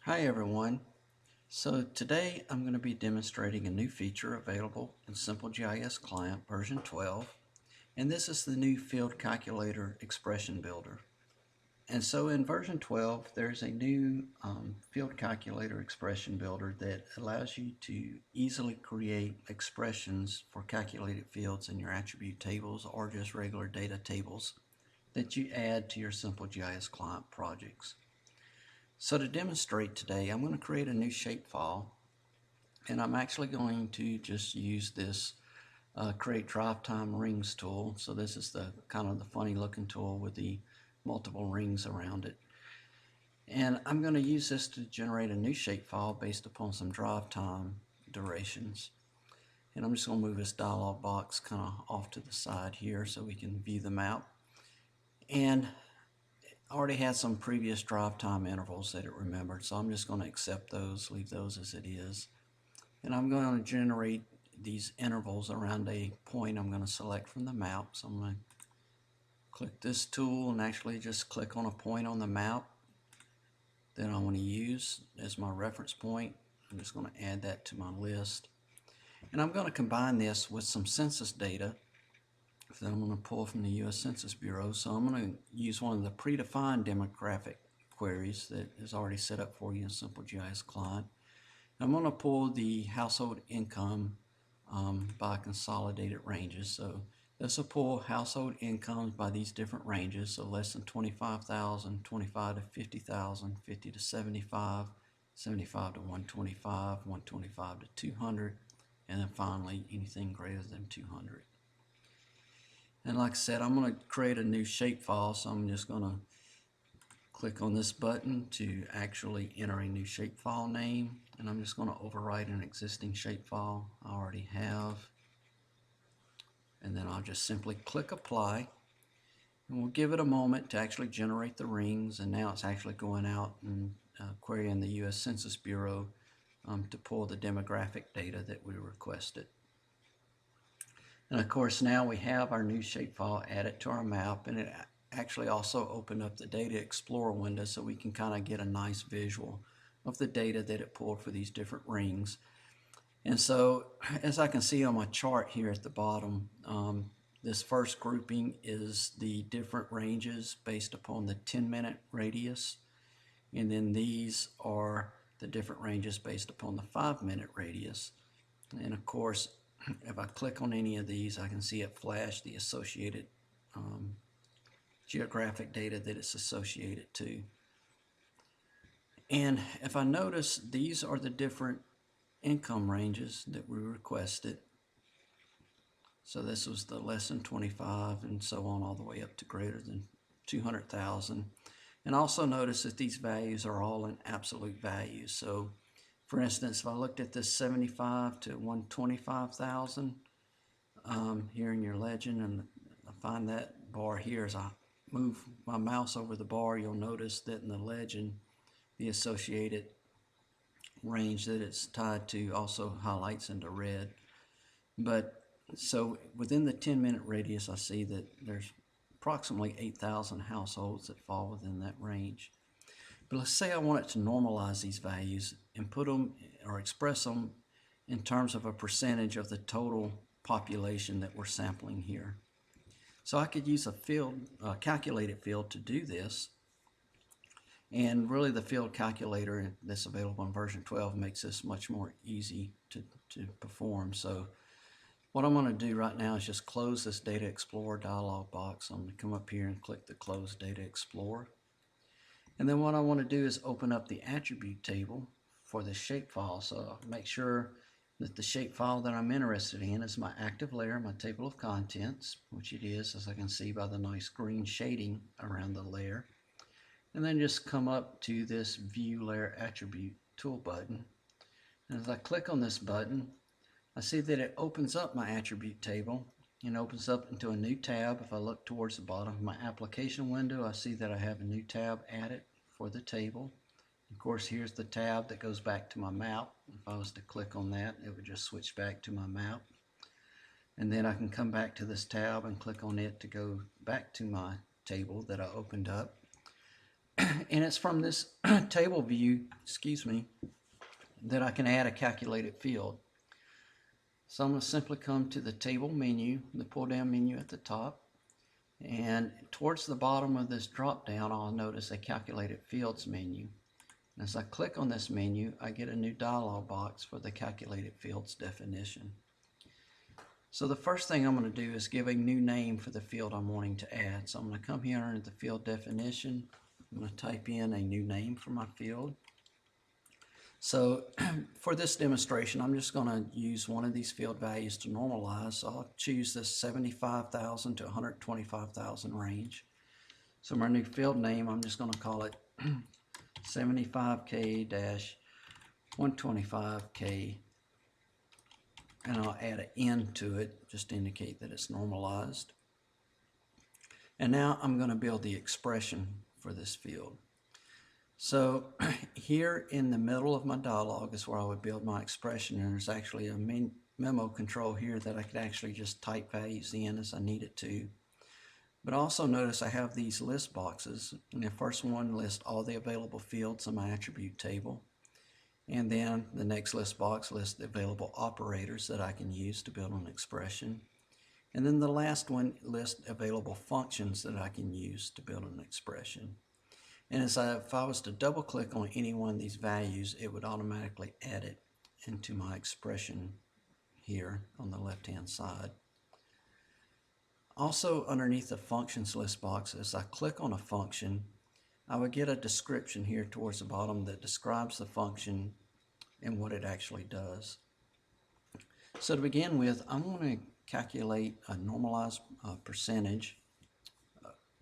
Hi everyone. So today I'm going to be demonstrating a new feature available in Simple GIS Client version 12, and this is the new Field Calculator Expression Builder. And so in version 12 there's a new Field Calculator Expression Builder that allows you to easily create expressions for calculated fields in your attribute tables or just regular data tables that you add to your Simple GIS Client projects. So to demonstrate today, I'm going to create a new shapefile, and I'm actually going to just use this create drive time rings tool. So this is the kind of the funny looking tool with the multiple rings around it. And I'm going to use this to generate a new shapefile based upon some drive time durations. And I'm just going to move this dialog box kind of off to the side here so we can view them out. And I already had some previous drive time intervals that it remembered, so I'm just going to accept those, leave those as it is. And I'm going to generate these intervals around a point I'm going to select from the map. So I'm going to click this tool and actually just click on a point on the map that I want to use as my reference point. I'm just going to add that to my list. And I'm going to combine this with some census data that I'm going to pull from the U.S. Census Bureau. So I'm going to use one of the predefined demographic queries that is already set up for you in Simple GIS Client. I'm going to pull the household income by consolidated ranges. So this will pull household incomes by these different ranges. So less than 25,000, 25 to 50,000, 50 to 75, 75 to 125, 125 to 200, and then finally anything greater than 200. And like I said, I'm going to create a new shapefile, so I'm just going to click on this button to actually enter a new shapefile name, and I'm just going to overwrite an existing shapefile I already have, and then I'll just simply click apply, and we'll give it a moment to actually generate the rings. And now it's actually going out and querying the U.S. Census Bureau to pull the demographic data that we requested. And of course now we have our new shapefile added to our map, and it actually also opened up the Data Explorer window so we can kind of get a nice visual of the data that it pulled for these different rings. And so as I can see on my chart here at the bottom, this first grouping is the different ranges based upon the 10-minute radius, and then these are the different ranges based upon the 5-minute radius. And of course, if I click on any of these, I can see it flash the associated geographic data that it's associated to. And if I notice, these are the different income ranges that we requested. So this was the less than 25 and so on all the way up to greater than 200,000. And also notice that these values are all in absolute values. So for instance, if I looked at this 75 to 125,000 here in your legend, and I find that bar here, as I move my mouse over the bar, you'll notice that in the legend, the associated range that it's tied to also highlights into red. But so within the 10-minute radius, I see that there's approximately 8,000 households that fall within that range. But let's say I wanted to normalize these values and put them or express them in terms of a percentage of the total population that we're sampling here. So I could use a calculated field to do this. And really the field calculator that's available in version 12 makes this much more easy to perform. So what I'm going to do right now is just close this Data Explorer dialog box. I'm going to come up here and click the Close Data Explorer. And then what I want to do is open up the attribute table for the shapefile. So make sure that the shapefile that I'm interested in is my active layer, my table of contents, which it is, as I can see by the nice green shading around the layer. And then just come up to this View Layer Attribute tool button. And as I click on this button, I see that it opens up my attribute table and opens up into a new tab. If I look towards the bottom of my application window, I see that I have a new tab added for the table. Of course, here's the tab that goes back to my map. If I was to click on that, it would just switch back to my map. And then I can come back to this tab and click on it to go back to my table that I opened up. And it's from this table view, that I can add a calculated field. So I'm going to simply come to the table menu, the pull down menu at the top, and towards the bottom of this drop down I'll notice a calculated fields menu. And as I click on this menu, I get a new dialog box for the calculated fields definition. So the first thing I'm going to do is give a new name for the field I'm wanting to add. So I'm going to come here under the field definition. I'm going to type in a new name for my field. So for this demonstration, I'm just going to use one of these field values to normalize. So I'll choose this 75,000 to 125,000 range. So my new field name, I'm just going to call it 75K-125K, and I'll add an N to it just to indicate that it's normalized. And now I'm going to build the expression for this field. So here in the middle of my dialog is where I would build my expression, and there's actually a memo control here that I could actually just type values in as I needed to. But also notice I have these list boxes, and the first one lists all the available fields in my attribute table, and then the next list box lists the available operators that I can use to build an expression, and then the last one lists available functions that I can use to build an expression. And if I was to double click on any one of these values, it would automatically add it into my expression here on the left hand side. Also underneath the functions list box, as I click on a function, I would get a description here towards the bottom that describes the function and what it actually does. So to begin with, I'm going to calculate a normalized percentage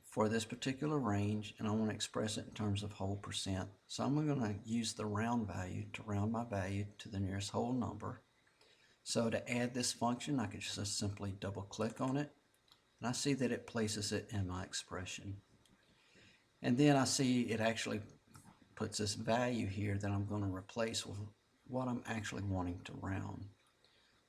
for this particular range, and I want to express it in terms of whole percent. So I'm going to use the round value to round my value to the nearest whole number. So to add this function, I could just simply double click on it, and I see that it places it in my expression. And then I see it actually puts this value here that I'm going to replace with what I'm actually wanting to round.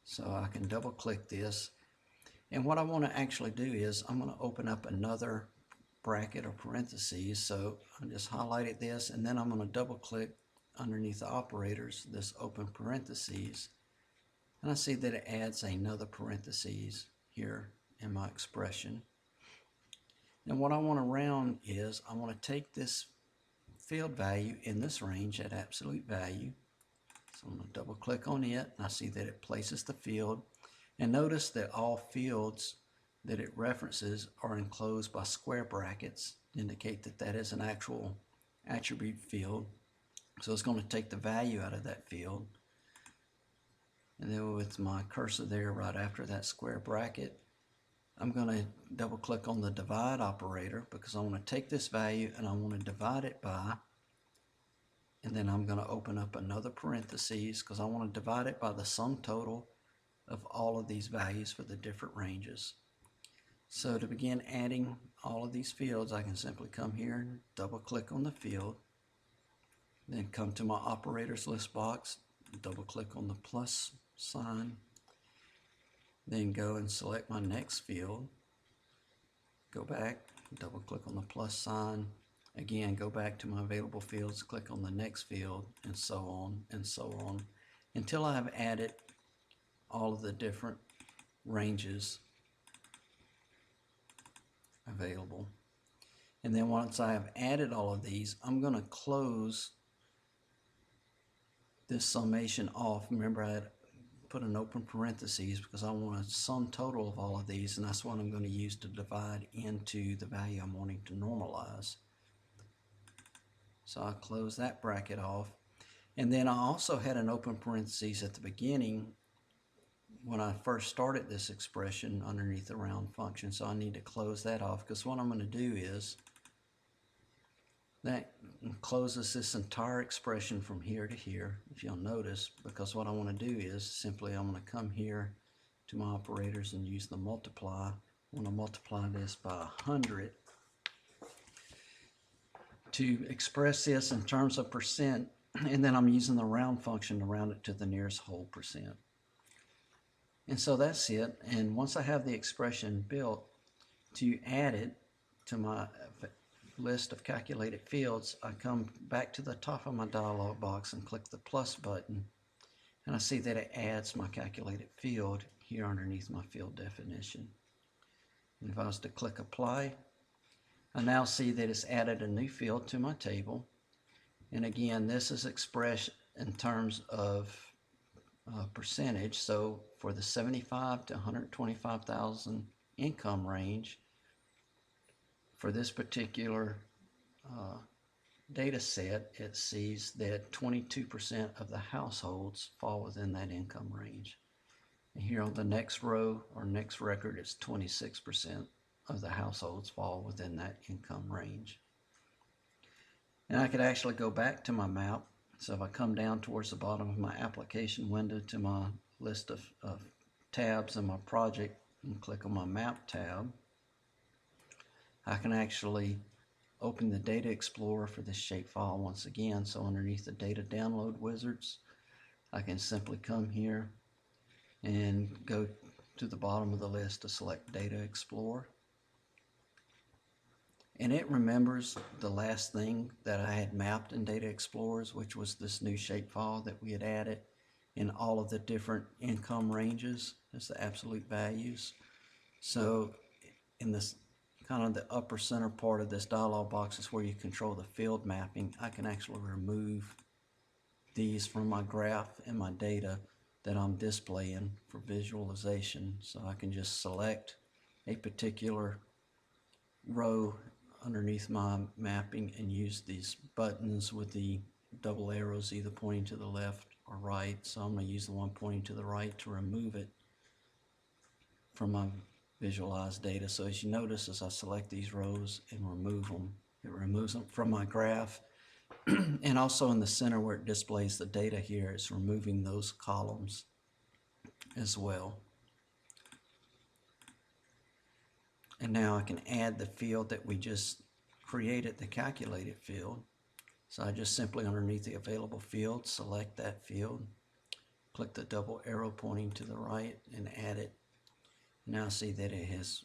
So I can double click this, and what I want to actually do is I'm going to open up another bracket or parentheses. So I just highlighted this, and then I'm going to double click underneath the operators, this open parentheses, and I see that it adds another parentheses here in my expression. And what I want to round is I want to take this field value in this range at absolute value. So I'm going to double click on it, and I see that it places the field, and notice that all fields that it references are enclosed by square brackets to indicate that that is an actual attribute field. So it's going to take the value out of that field, and then with my cursor there right after that square bracket, I'm going to double click on the divide operator because I want to take this value and I want to divide it by, and then I'm going to open up another parentheses because I want to divide it by the sum total of all of these values for the different ranges. So to begin adding all of these fields, I can simply come here and double click on the field, then come to my operators list box, double click on the plus sign, then go and select my next field, go back, double click on the plus sign, again go back to my available fields, click on the next field, and so on until I have added all of the different ranges available. And then once I have added all of these, I'm going to close this summation off. Remember, I had put an open parentheses because I want a sum total of all of these, and that's what I'm going to use to divide into the value I'm wanting to normalize. So I close that bracket off, and then I also had an open parentheses at the beginning when I first started this expression underneath the round function, so I need to close that off because what I'm going to do is that closes this entire expression from here to here, if you'll notice, because what I want to do is simply I'm going to come here to my operators and use the multiply. I want to multiply this by 100 to express this in terms of percent, and then I'm using the round function to round it to the nearest whole percent. And so that's it. And once I have the expression built, to add it to my list of calculated fields, I come back to the top of my dialog box and click the plus button, and I see that it adds my calculated field here underneath my field definition. And if I was to click apply, I now see that it's added a new field to my table. And again, this is expressed in terms of percentage. So for the 75 to 125,000 income range, for this particular data set, it sees that 22% of the households fall within that income range. And here on the next row or next record, it's 26% of the households fall within that income range. And I could actually go back to my map. So if I come down towards the bottom of my application window to my list of tabs in my project and click on my map tab, I can actually open the Data Explorer for this shapefile once again. So underneath the data download wizards, I can simply come here and go to the bottom of the list to select Data Explorer. And it remembers the last thing that I had mapped in Data Explorers, which was this new shapefile that we had added in all of the different income ranges as the absolute values. So in this kind of the upper center part of this dialog box is where you control the field mapping. I can actually remove these from my graph and my data that I'm displaying for visualization. So I can just select a particular row underneath my mapping and use these buttons with the double arrows either pointing to the left or right. So I'm going to use the one pointing to the right to remove it from my visualized data. So as you notice, as I select these rows and remove them, it removes them from my graph. And also in the center where it displays the data here, it's removing those columns as well. And now I can add the field that we just created, the calculated field. So I just simply underneath the available field, select that field, click the double arrow pointing to the right and add it. Now see that it has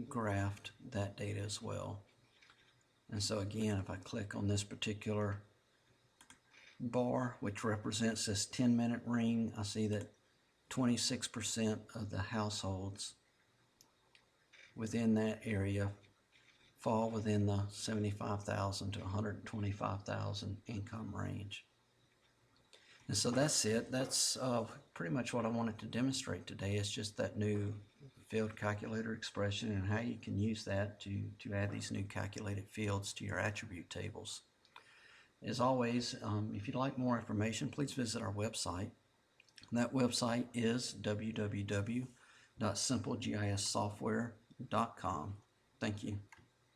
graphed that data as well. And so again, if I click on this particular bar, which represents this 10-minute ring, I see that 26% of the households within that area fall within the 75,000 to 125,000 income range. And so that's it. That's pretty much what I wanted to demonstrate today. It's just that new field calculator expression and how you can use that to add these new calculated fields to your attribute tables. As always, if you'd like more information, please visit our website. That website is www.simplegissoftware.com. Thank you.